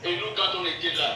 Et nous, quand on était là,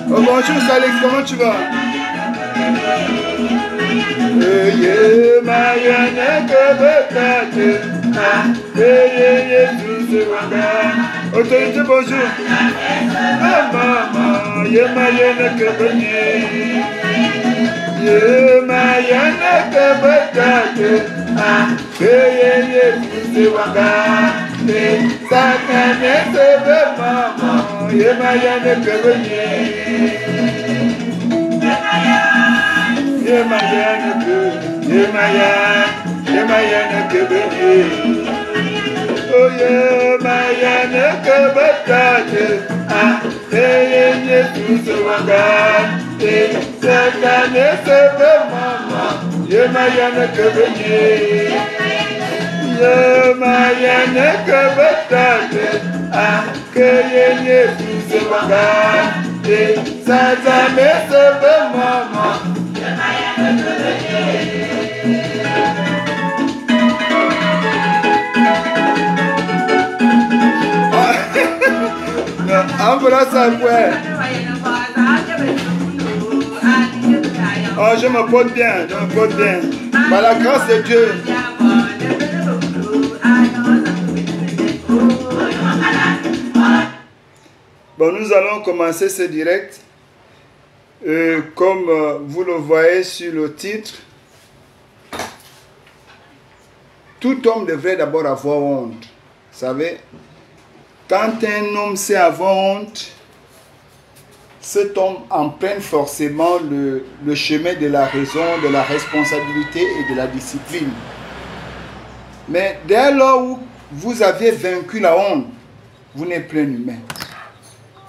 bonjour Alex, comment tu vas? Autorité, bonjour. Oh, je me porte bien, Par la grâce de Dieu. Bon, nous allons commencer ce direct. Comme vous le voyez sur le titre, tout homme devrait d'abord avoir honte. Vous savez, quand un homme sait avoir honte, cet homme emprunte forcément le chemin de la raison, de la responsabilité et de la discipline. Mais dès lors où vous avez vaincu la honte, vous n'êtes plus un humain.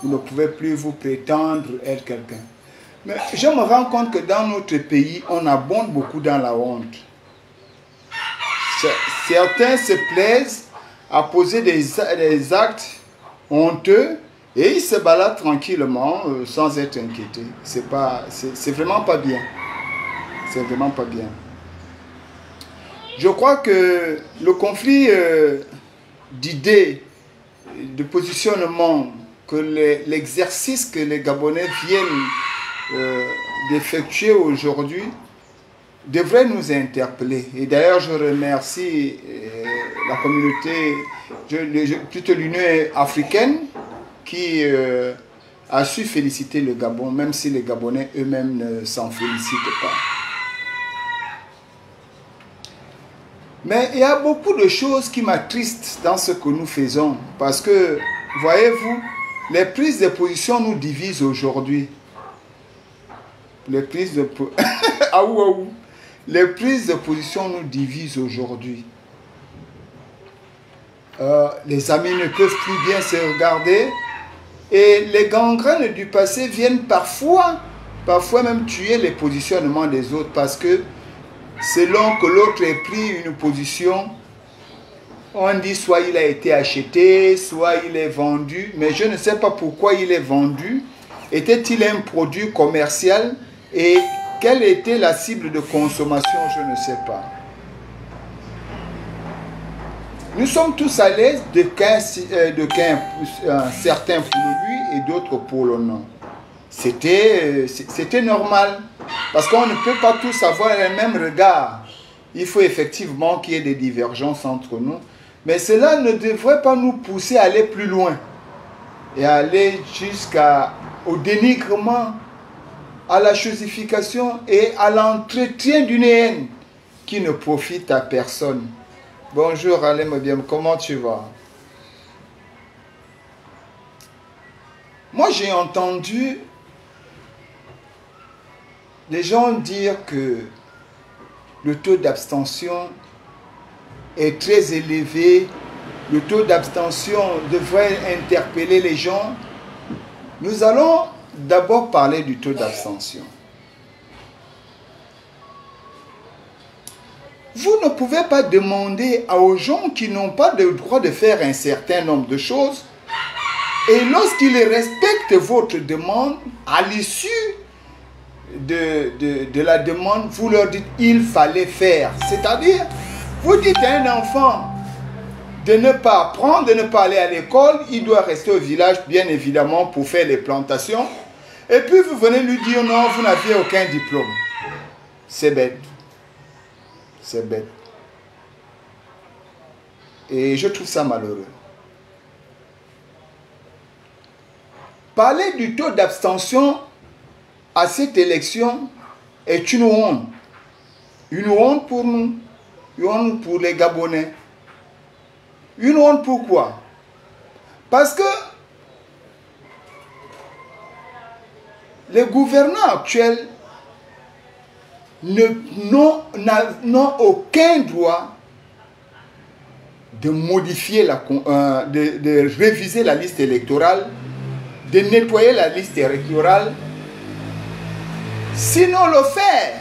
Vous ne pouvez plus vous prétendre être quelqu'un. Mais je me rends compte que dans notre pays, on abonde beaucoup dans la honte. Certains se plaisent à poser des actes honteux et ils se baladent tranquillement sans être inquiétés. C'est vraiment pas bien. C'est vraiment pas bien. Je crois que le conflit d'idées, de positionnement, que l'exercice que les Gabonais viennent d'effectuer aujourd'hui devrait nous interpeller. Et d'ailleurs, je remercie la communauté, plutôt l'Union africaine, qui a su féliciter le Gabon, même si les Gabonais eux-mêmes ne s'en félicitent pas. Mais il y a beaucoup de choses qui m'attristent dans ce que nous faisons. Parce que, voyez-vous, les prises de position nous divisent aujourd'hui. Les prises de Les prises de position nous divisent aujourd'hui. Les amis ne peuvent plus bien se regarder. Et les gangrènes du passé viennent parfois même tuer les positionnements des autres. Parce que selon que l'autre ait pris une position, on dit soit il a été acheté, soit il est vendu. Mais je ne sais pas pourquoi il est vendu. Était-il un produit commercial? Et quelle était la cible de consommation? Je ne sais pas. Nous sommes tous à l'aise de qu'un certain pour lui et d'autres pour le non. C'était normal. Parce qu'on ne peut pas tous avoir le même regard. Il faut effectivement qu'il y ait des divergences entre nous. Mais cela ne devrait pas nous pousser à aller plus loin. Et à aller jusqu'au dénigrement, à la chosification et à l'entretien d'une haine qui ne profite à personne. Bonjour Alem Biam, comment tu vas? Moi j'ai entendu les gens dire que le taux d'abstention est très élevé, le taux d'abstention devrait interpeller les gens. Nous allons d'abord parler du taux d'abstention. Vous ne pouvez pas demander aux gens qui n'ont pas le droit de faire un certain nombre de choses, et lorsqu'ils respectent votre demande, à l'issue de la demande, vous leur dites il fallait faire. C'est-à-dire, vous dites à un enfant de ne pas apprendre, de ne pas aller à l'école, il doit rester au village, bien évidemment, pour faire les plantations. Et puis vous venez lui dire non, vous n'aviez aucun diplôme. C'est bête. C'est bête. Et je trouve ça malheureux. Parler du taux d'abstention à cette élection est une honte. Une honte pour nous. Une honte pour les Gabonais. Une honte pourquoi? Parce que les gouvernants actuels n'ont aucun droit de modifier, de réviser la liste électorale, de nettoyer la liste électorale. Sinon le faire,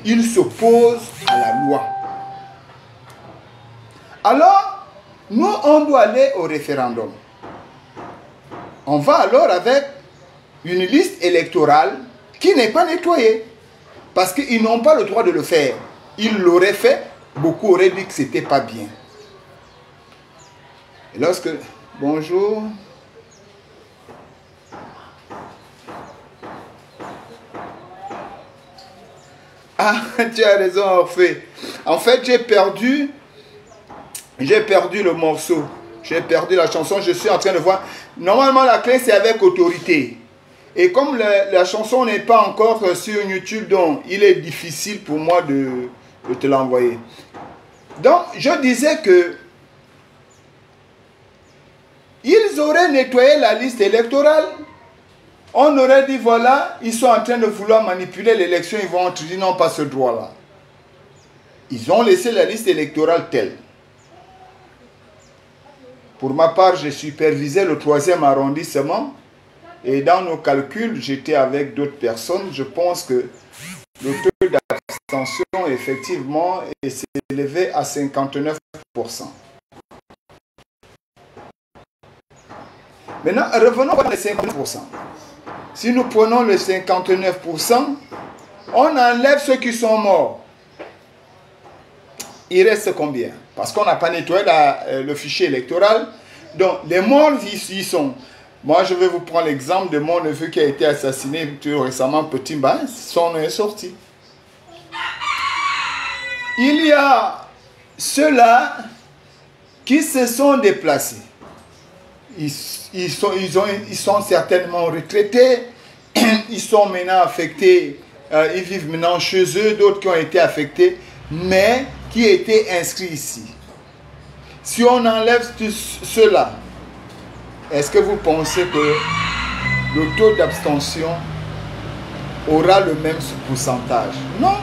ils s'opposent à la loi. Alors, nous, on doit aller au référendum. On va alors avec une liste électorale qui n'est pas nettoyée. Parce qu'ils n'ont pas le droit de le faire. Ils l'auraient fait, beaucoup auraient dit que ce n'était pas bien. Et lorsque... Bonjour. Ah, tu as raison, Orphée. En fait, j'ai perdu le morceau. J'ai perdu la chanson. Je suis en train de voir. Normalement, la clé, c'est avec autorité. Et comme la chanson n'est pas encore sur YouTube, donc il est difficile pour moi de te l'envoyer. Donc, je disais que ils auraient nettoyé la liste électorale. On aurait dit, voilà, ils sont en train de vouloir manipuler l'élection, ils vont dire non, pas ce droit-là. Ils ont laissé la liste électorale telle. Pour ma part, j'ai supervisé le 3e arrondissement. Et dans nos calculs, j'étais avec d'autres personnes. Je pense que le taux d'abstention, effectivement, s'est élevé à 59%. Maintenant, revenons à les 59%. Si nous prenons le 59%, on enlève ceux qui sont morts. Il reste combien? Parce qu'on n'a pas nettoyé le fichier électoral. Donc, les morts, ils y sont. Moi, je vais vous prendre l'exemple de mon neveu qui a été assassiné tout récemment, Petit Mba. Son nom est sorti. Il y a ceux-là qui se sont déplacés. Ils sont certainement retraités. Ils sont maintenant affectés. Ils vivent maintenant chez eux. D'autres qui ont été affectés. Mais qui étaient inscrits ici. Si on enlève cela, est-ce que vous pensez que le taux d'abstention aura le même pourcentage? Non.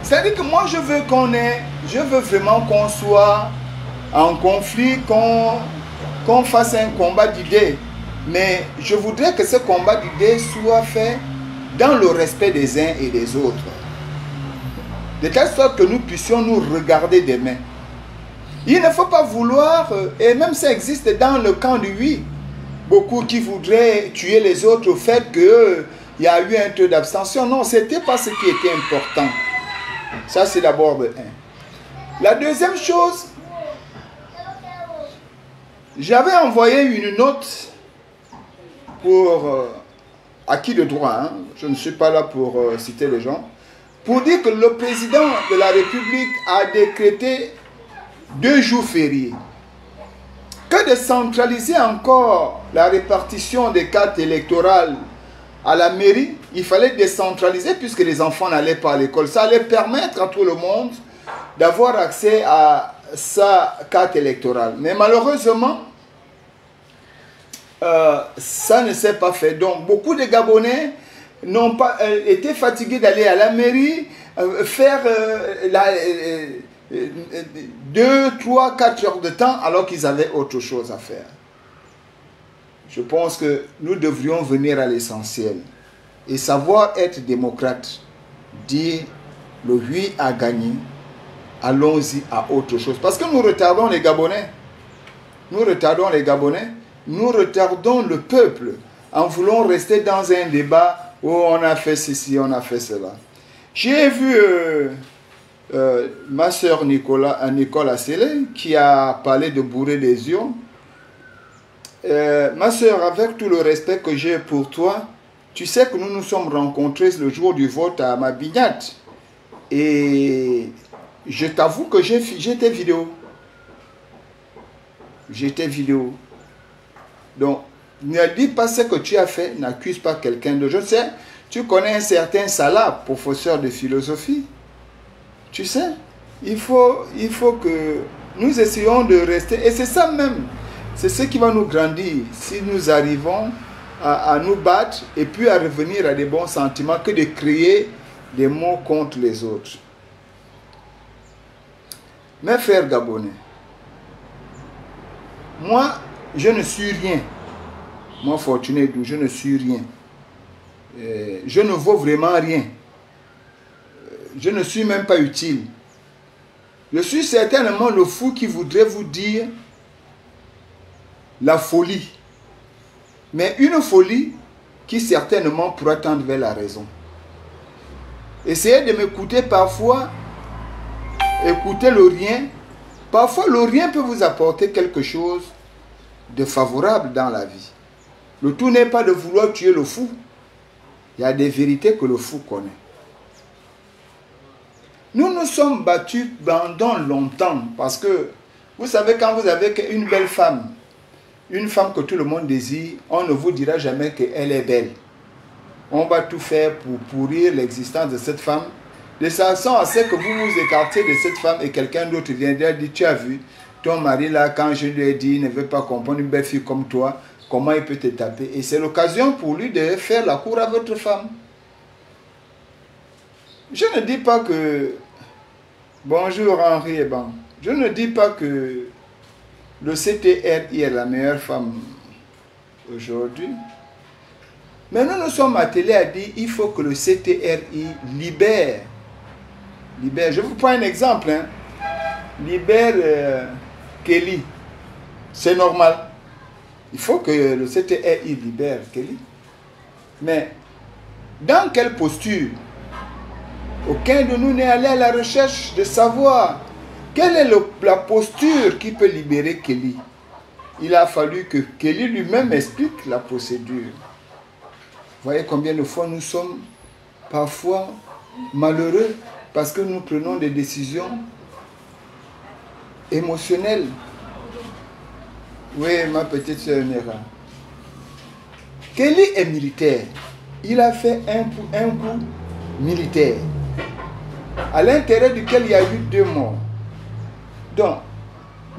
C'est-à-dire que moi, je veux vraiment qu'on soit en conflit, qu'on fasse un combat d'idées. Mais je voudrais que ce combat d'idées soit fait dans le respect des uns et des autres. De telle sorte que nous puissions nous regarder des mains. Il ne faut pas vouloir, et même ça existe dans le camp du oui, beaucoup qui voudraient tuer les autres au fait qu'il y a eu un taux d'abstention. Non, ce n'était pas ce qui était important. Ça, c'est d'abord de un. La deuxième chose, j'avais envoyé une note pour acquis de droit, hein, je ne suis pas là pour citer les gens, pour dire que le président de la République a décrété 2 jours fériés. Que de centraliser encore la répartition des cartes électorales à la mairie, il fallait décentraliser puisque les enfants n'allaient pas à l'école. Ça allait permettre à tout le monde d'avoir accès à sa carte électorale. Mais malheureusement, ça ne s'est pas fait. Donc beaucoup de Gabonais n'ont pas été fatigués d'aller à la mairie, faire 2, 3, 4 heures de temps alors qu'ils avaient autre chose à faire. Je pense que nous devrions venir à l'essentiel et savoir être démocrate. Dire le oui a gagné, allons-y à autre chose. Parce que nous retardons les Gabonais. Nous retardons les Gabonais. Nous retardons le peuple en voulant rester dans un débat où on a fait ceci, on a fait cela. J'ai vu ma soeur Nicole Assélé qui a parlé de bourrer des yeux. Ma soeur, avec tout le respect que j'ai pour toi, tu sais que nous nous sommes rencontrés le jour du vote à Mabinat. Et je t'avoue que j'étais vidéo. J'étais vidéo. Donc, ne dis pas ce que tu as fait, n'accuse pas quelqu'un de... Je sais, tu connais un certain Salah, professeur de philosophie. Tu sais, il faut que nous essayons de rester... Et c'est ça même, c'est ce qui va nous grandir si nous arrivons à nous battre et puis à revenir à des bons sentiments que de créer des mots contre les autres. Mes frères gabonais, moi, je ne suis rien. Moi, Fortuné Dou, je ne suis rien. Je ne vaux vraiment rien. Je ne suis même pas utile. Je suis certainement le fou qui voudrait vous dire la folie. Mais une folie qui certainement pourra tendre vers la raison. Essayez de m'écouter parfois, écoutez le rien. Parfois, le rien peut vous apporter quelque chose de favorable dans la vie. Le tout n'est pas de vouloir tuer le fou. Il y a des vérités que le fou connaît. Nous nous sommes battus pendant longtemps parce que, vous savez, quand vous avez une belle femme, une femme que tout le monde désire, on ne vous dira jamais qu'elle est belle. On va tout faire pour pourrir l'existence de cette femme, de façon à ce que vous vous écartiez de cette femme et quelqu'un d'autre viendra dire, tu as vu, ton mari là, quand je lui ai dit, il ne veut pas comprendre une belle fille comme toi, comment il peut te taper? Et c'est l'occasion pour lui de faire la cour à votre femme. Je ne dis pas que... Bonjour Henri Eban. Je ne dis pas que le CTRI est la meilleure femme aujourd'hui. Mais nous nous sommes attelés à dire qu'il faut que le CTRI libère. Je vous prends un exemple. Hein. Libère Kelly. C'est normal. Il faut que le CTRI libère Kelly. Mais dans quelle posture? Aucun de nous n'est allé à la recherche de savoir quelle est la posture qui peut libérer Kelly. Il a fallu que Kelly lui-même explique la procédure. Vous voyez combien de fois nous sommes parfois malheureux parce que nous prenons des décisions émotionnelles. Oui, ma petite sœur Nera. Kelly est militaire. Il a fait un coup militaire. à l'intérieur duquel il y a eu 2 morts. Donc,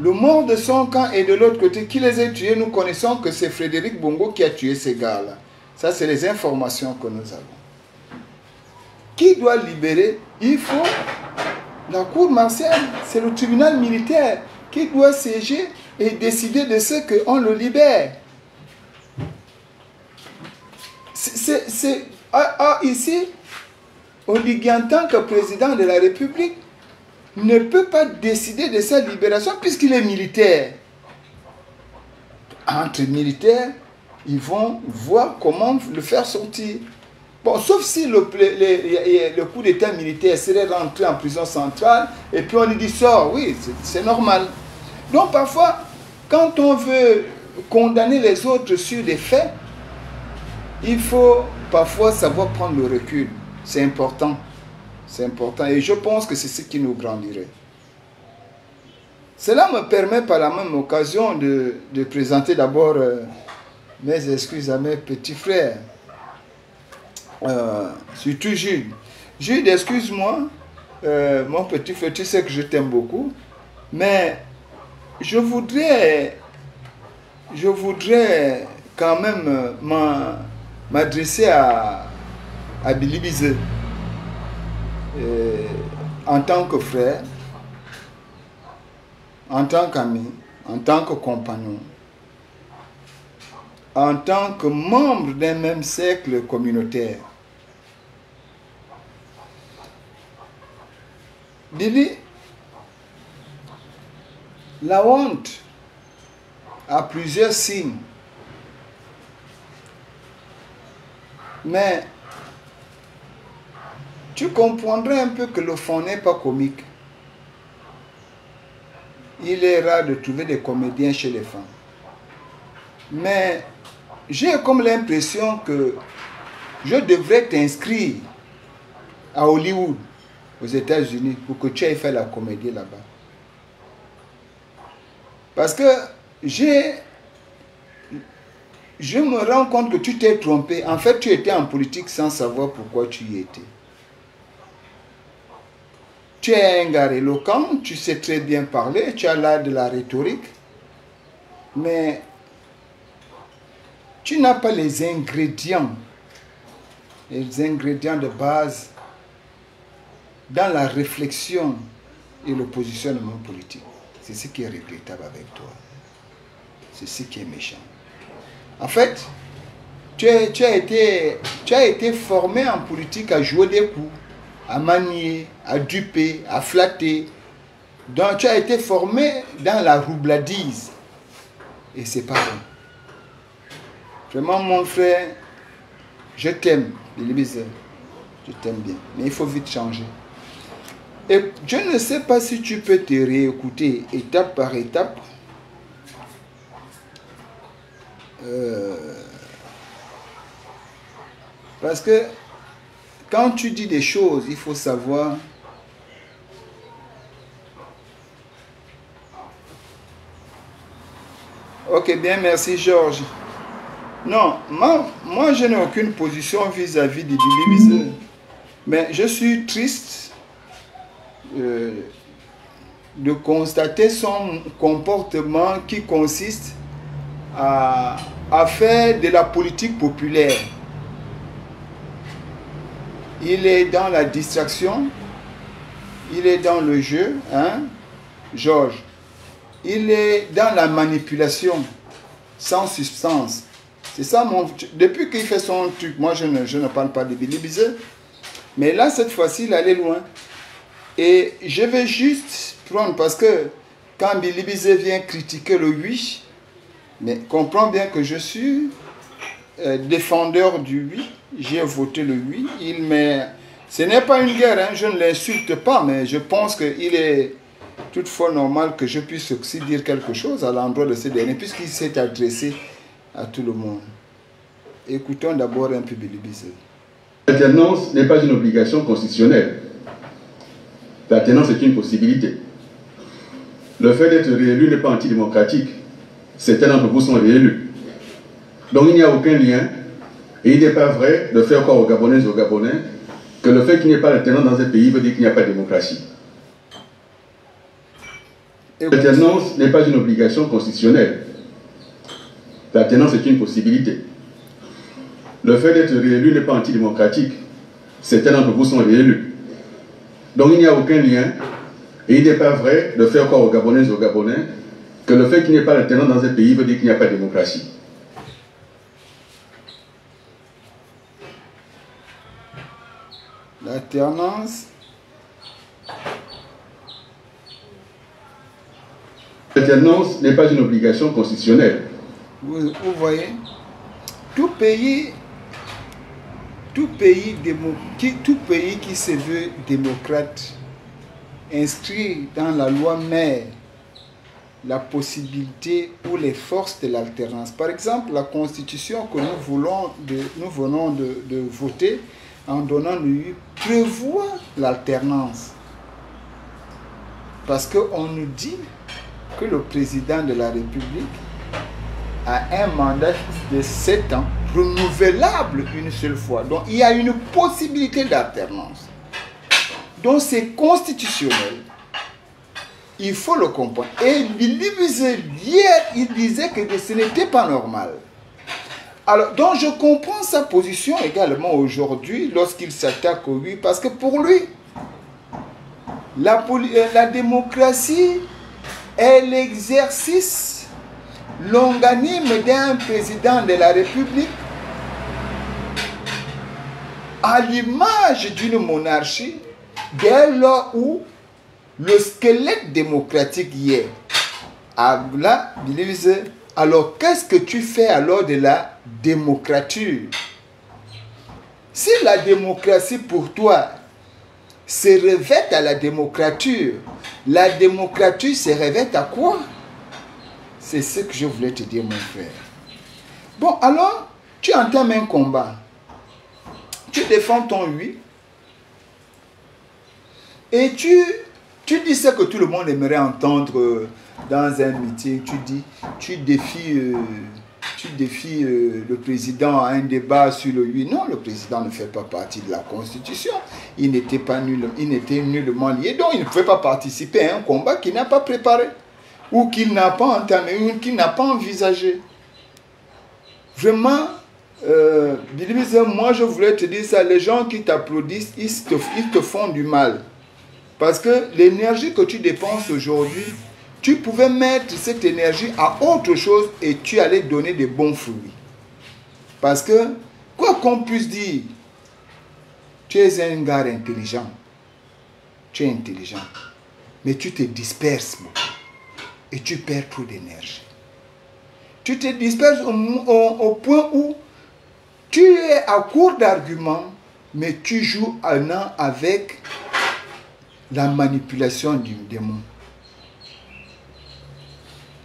le mort de son camp et de l'autre côté, qui les a tués, nous connaissons que c'est Frédéric Bongo qui a tué ces gars-là. Ça, c'est les informations que nous avons. Qui doit libérer? Il faut la cour martiale, c'est le tribunal militaire qui doit siéger et décider de ce qu'on le libère. Ici, on dit qu'en tant que président de la République, ne peut pas décider de sa libération puisqu'il est militaire. Entre militaires, ils vont voir comment le faire sortir. Bon, sauf si le coup d'état militaire serait rentré en prison centrale et puis on lui dit sort, oui, c'est normal. Donc parfois, quand on veut condamner les autres sur des faits, il faut parfois savoir prendre le recul. C'est important. C'est important et je pense que c'est ce qui nous grandirait. Cela me permet par la même occasion de présenter d'abord mes excuses à mes petits frères. Surtout Jules. Jules, excuse-moi, mon petit frère, tu sais que je t'aime beaucoup, mais je voudrais quand même m'adresser à Billy Bizet en tant que frère, en tant qu'ami, en tant que compagnon, en tant que membre d'un même cercle communautaire. Billy, la honte a plusieurs signes, mais tu comprendrais un peu que le fond n'est pas comique. Il est rare de trouver des comédiens chez les femmes. Mais j'ai comme l'impression que je devrais t'inscrire à Hollywood, aux États-Unis, pour que tu ailles faire la comédie là-bas. Parce que je me rends compte que tu t'es trompé. En fait, tu étais en politique sans savoir pourquoi tu y étais. Tu es un gars éloquent, tu sais très bien parler, tu as l'art de la rhétorique, mais tu n'as pas les ingrédients de base dans la réflexion et le positionnement politique. C'est ce qui est regrettable avec toi. C'est ce qui est méchant. En fait, tu as été formé en politique à jouer des coups, à manier, à duper, à flatter. Donc tu as été formé dans la roubladise. Et c'est pas bon. Vraiment mon frère, je t'aime, Billy Bizet. Je t'aime bien. Mais il faut vite changer. Et je ne sais pas si tu peux te réécouter étape par étape. Parce que quand tu dis des choses, il faut savoir Ok, bien, merci Georges. Non, moi je n'ai aucune position vis-à-vis de Billy Bizet. Mais je suis triste de constater son comportement qui consiste à faire de la politique populaire. Il est dans la distraction, il est dans le jeu, hein, Georges. Il est dans la manipulation sans substance. C'est ça depuis qu'il fait son truc, moi je ne parle pas de Billy Bizet. Mais là, cette fois-ci, il allait loin. Et je vais juste prendre, parce que quand Billy Bizet vient critiquer le oui, mais comprends bien que je suis défendeur du oui. J'ai voté le oui. Ce n'est pas une guerre, hein, je ne l'insulte pas, mais je pense qu'il est toutefois normal que je puisse aussi dire quelque chose à l'endroit de ce dernier, puisqu'il s'est adressé à tout le monde. Écoutons d'abord un peu Billy Bizet. L'alternance n'est pas une obligation constitutionnelle. L'alternance est une possibilité. Le fait d'être réélu n'est pas antidémocratique. Certains d'entre vous sont réélus. Donc il n'y a aucun lien, et il n'est pas vrai de faire croire aux Gabonaises et aux Gabonais que le fait qu'il n'y ait pas d'alternance dans un pays veut dire qu'il n'y a pas de démocratie. L'alternance n'est pas une obligation constitutionnelle. L'alternance est une possibilité. Le fait d'être réélu n'est pas antidémocratique. Certains d'entre vous sont réélus. Donc il n'y a aucun lien, et il n'est pas vrai de faire croire aux Gabonaises et aux Gabonais que le fait qu'il n'y ait pas d'alternance dans un pays veut dire qu'il n'y a pas de démocratie. L'alternance. L'alternance n'est pas une obligation constitutionnelle. Vous voyez, tout pays qui se veut démocrate inscrit dans la loi mère la possibilité ou les forces de l'alternance. Par exemple, la constitution que nous venons de voter en donnant le oui prévoit l'alternance. Parce qu'on nous dit que le président de la République a un mandat de 7 ans, renouvelable une seule fois. Donc il y a une possibilité d'alternance. Donc c'est constitutionnel. Il faut le comprendre. Et hier, il disait que ce n'était pas normal. Alors, donc je comprends sa position également aujourd'hui lorsqu'il s'attaque au oui, parce que pour lui, la démocratie est l'exercice longanime d'un président de la République à l'image d'une monarchie dès lors où le squelette démocratique y est. Alors qu'est-ce que tu fais alors de la démocrature? Si la démocratie pour toi se revêt à la démocrature se revêt à quoi? C'est ce que je voulais te dire, mon frère. Bon, alors, tu entames un combat. Tu défends ton oui. Et tu dis ce que tout le monde aimerait entendre dans un meeting. Tu défies le président à un débat sur le oui. Non, le président ne fait pas partie de la Constitution. Il n'était nullement lié. Donc, il ne pouvait pas participer à un combat qu'il n'a pas préparé. Ou qu'il n'a pas entamé, ou qu'il n'a pas envisagé. Vraiment, moi je voulais te dire ça, les gens qui t'applaudissent, ils te font du mal. Parce que l'énergie que tu dépenses aujourd'hui, tu pouvais mettre cette énergie à autre chose et tu allais donner des bons fruits. Parce que, quoi qu'on puisse dire, tu es un gars intelligent. Tu es intelligent. Mais tu te disperses beaucoup. Et tu perds trop d'énergie. Tu te disperses au point où tu es à court d'arguments, mais tu joues un an avec la manipulation du démon.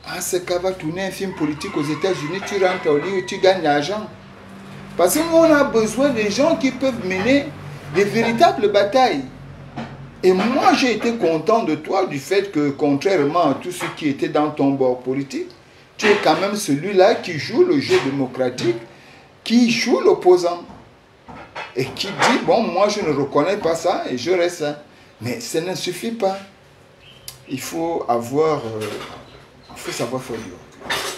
Ah, c'est qu'à va tourner un film politique aux États-Unis, tu rentres au lit et tu gagnes l'argent. Parce que nous, on a besoin de gens qui peuvent mener des véritables batailles. Et moi, j'ai été content de toi du fait que, contrairement à tous ceux qui étaient dans ton bord politique, tu es quand même celui-là qui joue le jeu démocratique, qui joue l'opposant. Et qui dit, bon, moi, je ne reconnais pas ça et je reste là. Mais ça ne suffit pas. Il faut savoir faire du recul.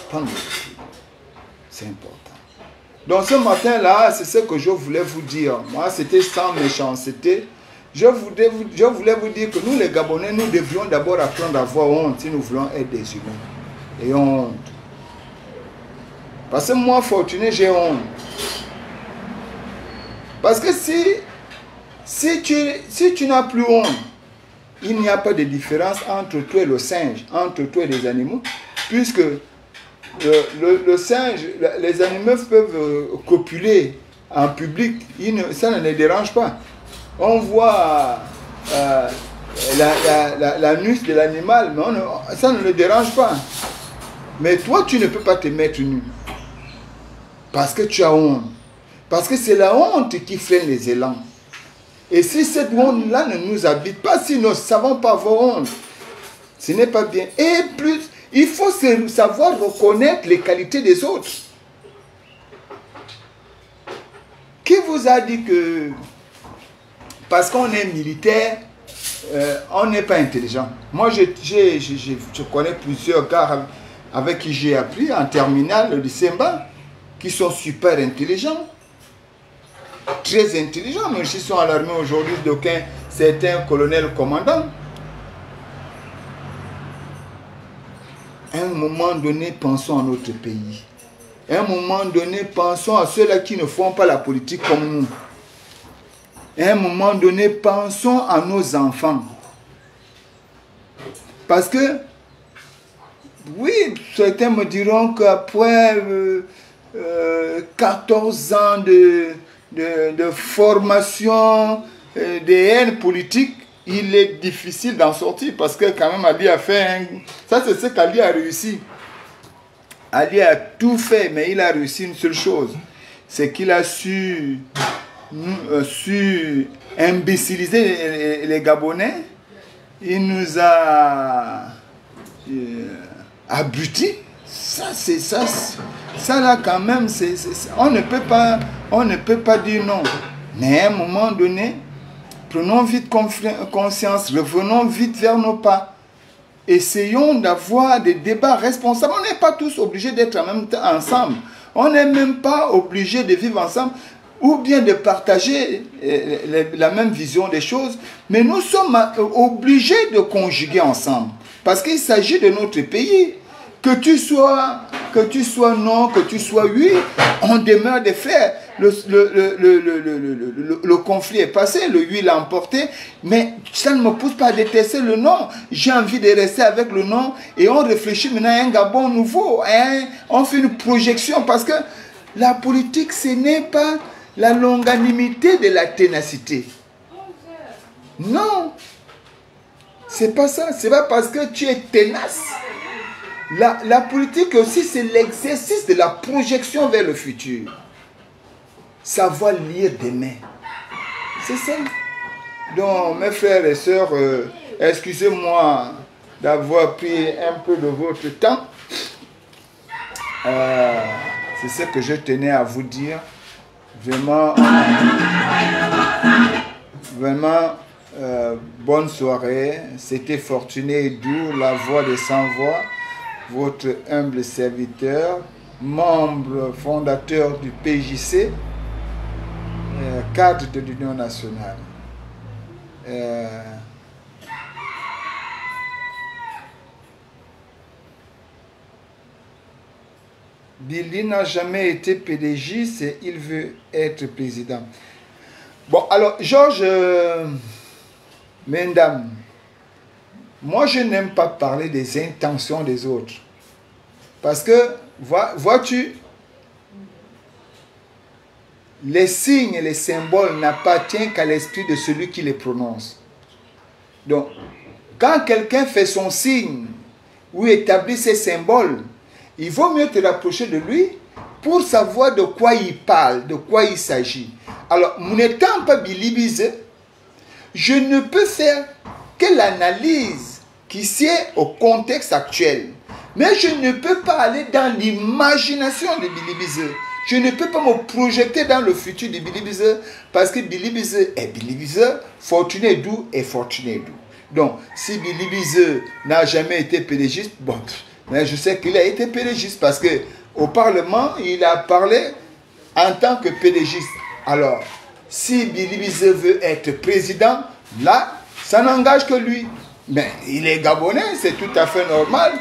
Prendre du recul. C'est important. Donc, ce matin-là, c'est ce que je voulais vous dire. Moi, c'était sans méchanceté. Je voulais vous dire que nous, les Gabonais, nous devrions d'abord apprendre à avoir honte si nous voulons être des humains. Et honte. Parce que moi, fortuné, j'ai honte. Parce que si tu n'as plus honte, il n'y a pas de différence entre toi et le singe, entre toi et les animaux, puisque le singe, les animaux peuvent copuler en public, ça ne les dérange pas. On voit l'anus de l'animal, mais ça ne le dérange pas. Mais toi, tu ne peux pas te mettre nu. Parce que tu as honte. Parce que c'est la honte qui freine les élans. Et si cette honte-là ne nous habite pas, si nous ne savons pas avoir honte, ce n'est pas bien. Et plus, il faut savoir reconnaître les qualités des autres. Qui vous a dit que parce qu'on est militaire, on n'est pas intelligent. Moi, je connais plusieurs gars avec qui j'ai appris en terminale, le lycée Mba, qui sont super intelligents. Très intelligents, même s'ils sont à l'armée aujourd'hui, certains colonels commandants. À un moment donné, pensons à notre pays. À un moment donné, pensons à ceux-là qui ne font pas la politique comme nous. À un moment donné, pensons à nos enfants. Parce que, oui, certains me diront qu'après 14 ans de formation, de haine politique, il est difficile d'en sortir parce que quand même Ali a fait un... Ça c'est ce qu'Ali a réussi. Ali a tout fait, mais il a réussi une seule chose. C'est qu'il a su imbéciliser les Gabonais. Il nous a abrutis. Ça c'est ça. Ça là quand même, on ne peut pas dire non. Mais à un moment donné, prenons vite conscience, revenons vite vers nos pas. Essayons d'avoir des débats responsables. On n'est pas tous obligés d'être en même temps ensemble. On n'est même pas obligé de vivre ensemble ou bien de partager la même vision des choses. Mais nous sommes obligés de conjuguer ensemble. Parce qu'il s'agit de notre pays. Que tu sois non, que tu sois oui, on demeure des frères. Le conflit est passé, le oui l'a emporté, mais ça ne me pousse pas à détester le non. J'ai envie de rester avec le non et on réfléchit maintenant à un Gabon nouveau. On fait une projection parce que la politique, ce n'est pas la longanimité de la ténacité. Non, c'est pas ça. C'est pas parce que tu es ténace. La politique aussi, c'est l'exercice de la projection vers le futur. Savoir lire demain. C'est ça. Donc, mes frères et sœurs, excusez-moi d'avoir pris un peu de votre temps. C'est ce que je tenais à vous dire. Vraiment, bonne soirée. C'était Fortuné Edou, la voix des sans-voix. Votre humble serviteur, membre fondateur du PJC, cadre de l'Union nationale. Billy n'a jamais été PDG, et il veut être président. Bon, alors, Georges Mendam, moi, je n'aime pas parler des intentions des autres. Parce que, vois-tu, les signes et les symboles n'appartiennent qu'à l'esprit de celui qui les prononce. Donc, quand quelqu'un fait son signe ou établit ses symboles, il vaut mieux te rapprocher de lui pour savoir de quoi il parle, de quoi il s'agit. Alors, n'étant pas bilibisé, je ne peux faire que l'analyse qui sied au contexte actuel. Mais je ne peux pas aller dans l'imagination de Bilibisé. Je ne peux pas me projeter dans le futur de Bilibisé parce que Bilibisé est Bilibisé, Fortuné Edou est Fortuné Edou. Donc, si Bilibisé n'a jamais été pédégiste, bon, mais je sais qu'il a été pédégiste parce que au Parlement, il a parlé en tant que pédégiste. Alors, si Bilibisé veut être président, là, ça n'engage que lui. Mais il est gabonais, c'est tout à fait normal.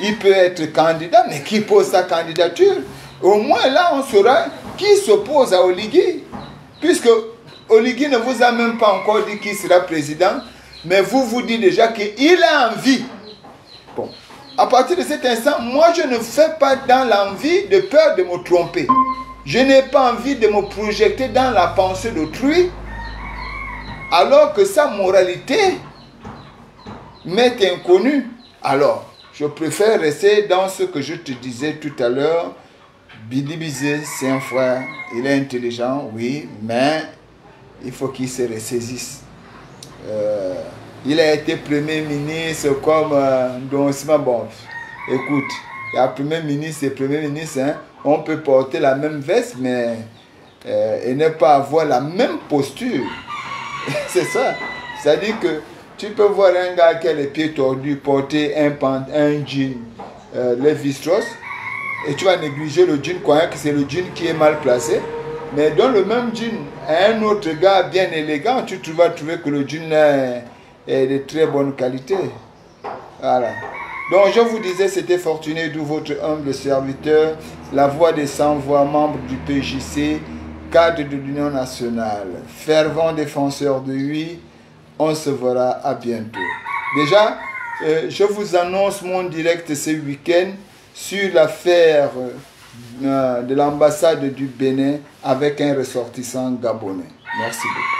Il peut être candidat, mais qui pose sa candidature? Au moins là, on saura qui s'oppose à Oligui. Puisque Oligui ne vous a même pas encore dit qu'il sera président, mais vous dites déjà qu'il a envie. Bon, à partir de cet instant, moi je ne fais pas dans l'envie de peur de me tromper. Je n'ai pas envie de me projeter dans la pensée d'autrui, alors que sa moralité m'est inconnue. Alors, je préfère rester dans ce que je te disais tout à l'heure. Bilibisé, c'est un frère, il est intelligent, oui, mais il faut qu'il se ressaisisse. Il a été Premier ministre comme Donsima. Bon, écoute, il y a Premier ministre et Premier ministre, hein, on peut porter la même veste, mais et ne pas avoir la même posture. C'est ça. C'est-à-dire que tu peux voir un gars qui a les pieds tordus porter un jean Levi-Strauss et tu vas négliger le jean, croyant que c'est le jean qui est mal placé. Mais dans le même jean, un autre gars bien élégant, tu vas trouver que le jean est de très bonne qualité. Voilà. Donc je vous disais, c'était Fortuné, d'où votre humble serviteur, la voix des sans-voix, membre du PJC, cadre de l'Union nationale, fervent défenseur de lui. On se verra à bientôt. Déjà, je vous annonce mon direct ce week-end sur l'affaire de l'ambassade du Bénin avec un ressortissant gabonais. Merci beaucoup.